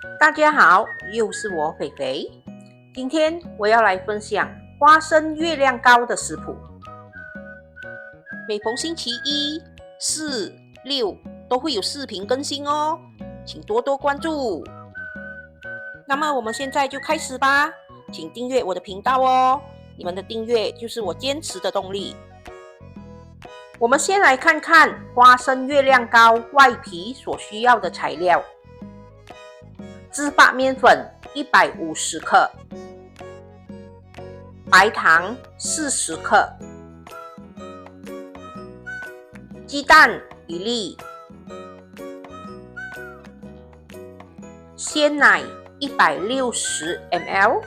大家好，又是我肥肥。今天我要来分享花生月亮糕的食谱。每逢星期一、四、六都会有视频更新哦，请多多关注。那么我们现在就开始吧，请订阅我的频道哦，你们的订阅就是我坚持的动力。我们先来看看花生月亮糕外皮所需要的材料。芝麻面粉150克，白糖40克，鸡蛋1粒，鲜奶160 ml，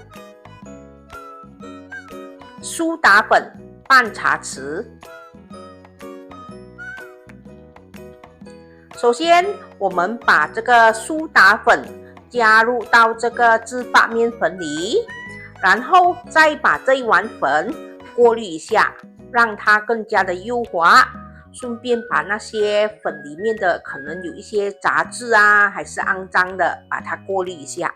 苏打粉半茶匙。首先，我们把这个苏打粉加入到这个芝麻面粉里，然后再把这一碗粉过滤一下，让它更加的幼滑。顺便把那些粉里面的可能有一些杂质啊，还是肮脏的，把它过滤一下。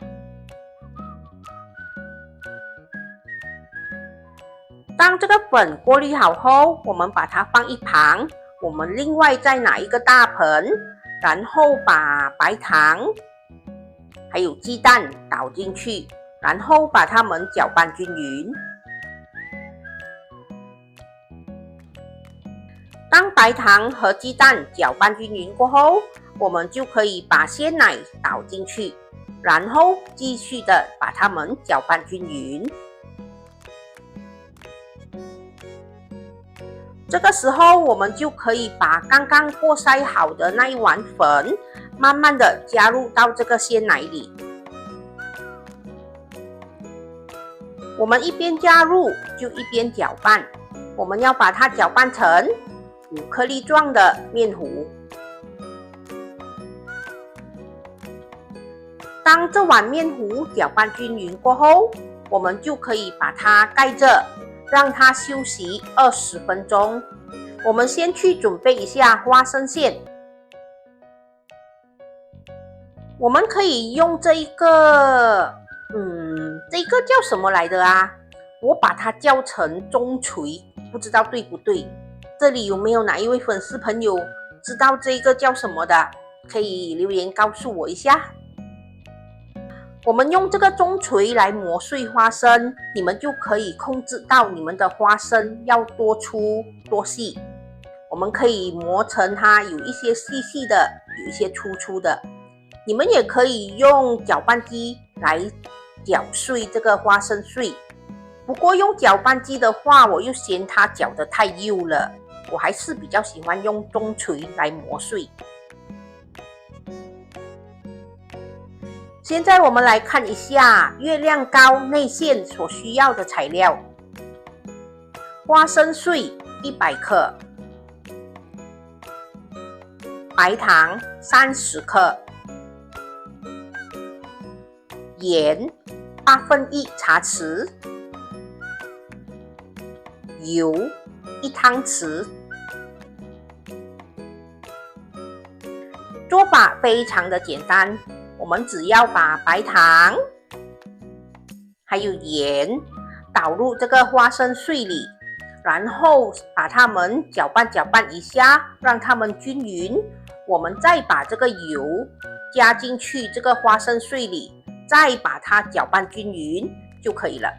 当这个粉过滤好后，我们把它放一旁。我们另外再拿一个大盆，然后把白糖还有鸡蛋倒进去，然后把它们搅拌均匀。当白糖和鸡蛋搅拌均匀过后，我们就可以把鲜奶倒进去，然后继续的把它们搅拌均匀。这个时候，我们就可以把刚刚过筛好的那一碗粉，慢慢的加入到这个鲜奶里。我们一边加入就一边搅拌，我们要把它搅拌成5颗粒状的面糊。当这碗面糊搅拌均匀过后，我们就可以把它盖着，让它休息20分钟。我们先去准备一下花生馅。我们可以用这个叫什么来的啊？我把它叫成中锤，不知道对不对？这里有没有哪一位粉丝朋友知道这个叫什么的？可以留言告诉我一下。我们用这个中锤来磨碎花生，你们就可以控制到你们的花生要多粗多细。我们可以磨成它有一些细细的，有一些粗粗的。你们也可以用搅拌机来搅碎这个花生碎。不过用搅拌机的话，我又嫌它搅得太幼了，我还是比较喜欢用中锤来磨碎。现在我们来看一下月亮糕内馅所需要的材料：花生碎100克，白糖30克，盐1/8茶匙，油1汤匙。做法非常的简单，我们只要把白糖还有盐倒入这个花生碎里，然后把它们搅拌一下，让它们均匀。我们再把这个油加进去这个花生碎里，再把它搅拌均匀就可以了。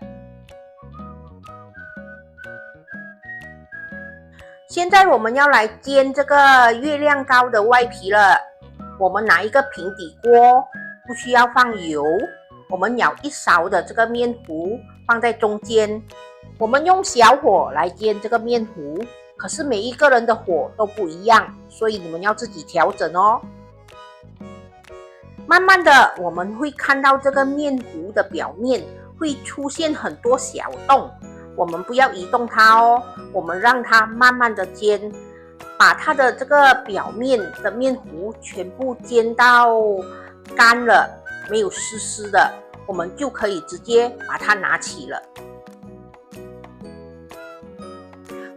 现在我们要来煎这个月亮糕的外皮了。我们拿一个平底锅，不需要放油，我们舀1勺的这个面糊放在中间。我们用小火来煎这个面糊，可是每一个人的火都不一样，所以你们要自己调整哦。慢慢的，我们会看到这个面糊的表面会出现很多小洞，我们不要移动它哦，我们让它慢慢的煎，把它的这个表面的面糊全部煎到干了，没有湿湿的，我们就可以直接把它拿起了。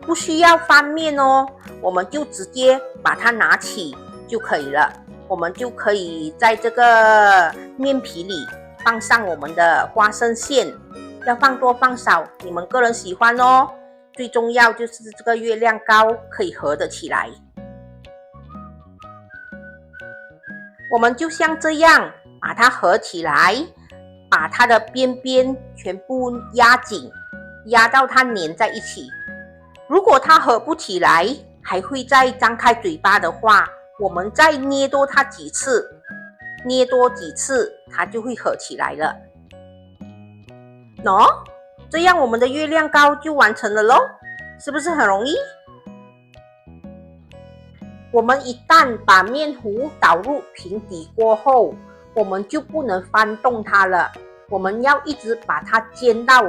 不需要翻面哦，我们就直接把它拿起就可以了。我们就可以在这个面皮里放上我们的花生馅，要放多放少，你们个人喜欢哦。最重要就是这个月亮糕可以合得起来。我们就像这样把它合起来，把它的边边全部压紧，压到它粘在一起。如果它合不起来，还会再张开嘴巴的话，我们再捏多它几次，捏多几次，它就会合起来了。这样我们的月亮糕就完成了咯，是不是很容易？我们一旦把面糊倒入平底锅后，我们就不能翻动它了，我们要一直把它煎到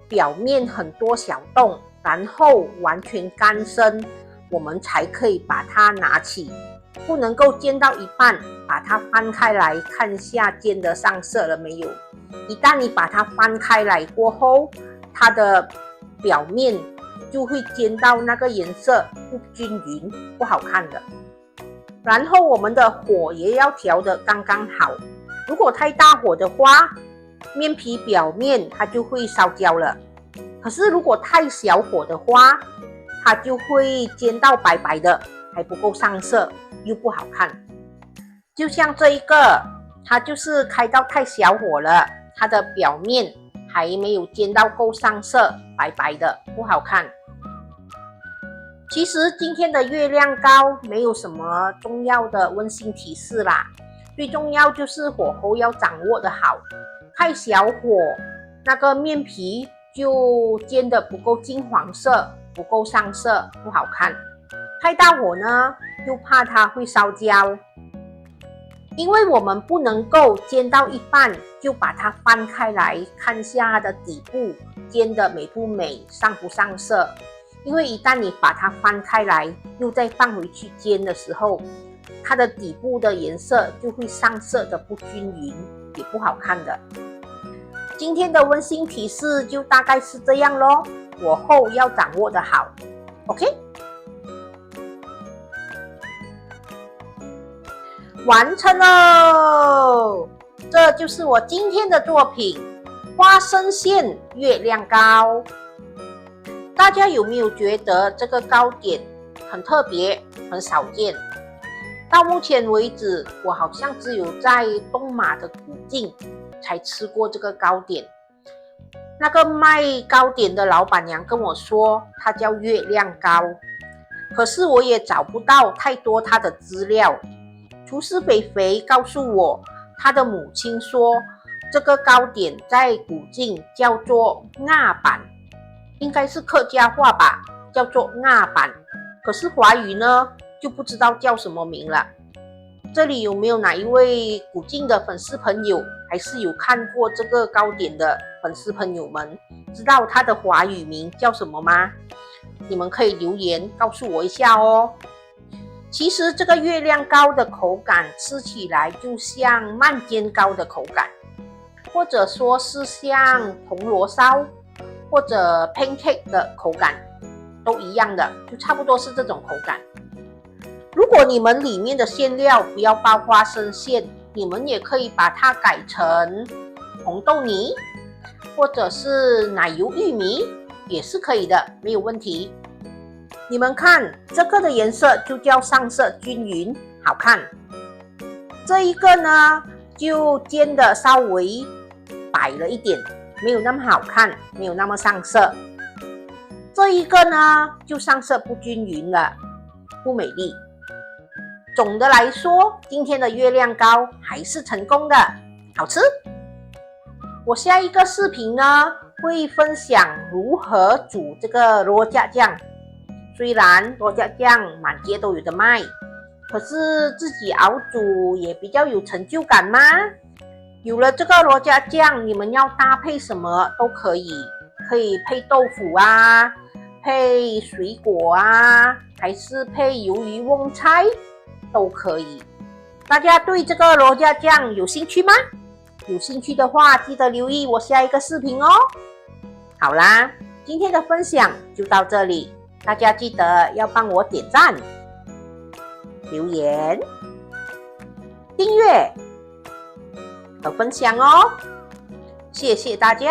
表面很多小洞，然后完全干身，我们才可以把它拿起。不能够煎到一半，把它翻开来看一下煎得上色了没有。一旦你把它翻开来过后，它的表面就会煎到那个颜色不均匀，不好看的。然后我们的火也要调得刚刚好，如果太大火的话，面皮表面它就会烧焦了。可是如果太小火的话，它就会煎到白白的，还不够上色，又不好看。就像这一个，它就是开到太小火了，它的表面还没有煎到够上色，白白的，不好看。其实今天的月亮糕没有什么重要的温馨提示啦，最重要就是火候要掌握得好。太小火，那个面皮就煎得不够金黄色，不够上色，不好看。太大火呢，又怕它会烧焦。因为我们不能够煎到一半就把它翻开来看下它的底部煎得美不美，上不上色。因为一旦你把它翻开来又再放回去煎的时候，它的底部的颜色就会上色的不均匀，也不好看的。今天的温馨提示就大概是这样咯，火候要掌握得好 OK， 完成喽！这就是我今天的作品花生馅月亮糕。大家有没有觉得这个糕点很特别，很少见？到目前为止，我好像只有在东马的古晋才吃过这个糕点。那个卖糕点的老板娘跟我说，它叫月亮糕，可是我也找不到太多它的资料。厨师肥肥告诉我，他的母亲说，这个糕点在古晋叫做鸭板，应该是客家话吧，叫做鸭板。可是华语呢，就不知道叫什么名了。这里有没有哪一位古晋的粉丝朋友，还是有看过这个糕点的粉丝朋友们，知道它的华语名叫什么吗？你们可以留言告诉我一下哦。其实这个月亮糕的口感吃起来就像慢煎糕的口感，或者说是像铜锣烧或者 pancake 的口感，都一样的，就差不多是这种口感。如果你们里面的馅料不要包花生馅，你们也可以把它改成红豆泥或者是奶油玉米，也是可以的，没有问题。你们看这个的颜色就叫上色均匀，好看。这一个呢就煎的稍微白了一点，没有那么好看，没有那么上色。这一个呢就上色不均匀了，不美丽。总的来说，今天的月亮糕还是成功的，好吃。我下一个视频呢会分享如何煮这个罗家酱。虽然罗家酱满街都有的卖，可是自己熬煮也比较有成就感嘛。有了这个罗家酱，你们要搭配什么都可以，可以配豆腐啊，配水果啊，还是配鱿鱼瓮菜都可以。大家对这个罗家酱有兴趣吗？有兴趣的话，记得留意我下一个视频哦。好啦，今天的分享就到这里。大家记得要帮我点赞、留言，订阅和分享哦。谢谢大家。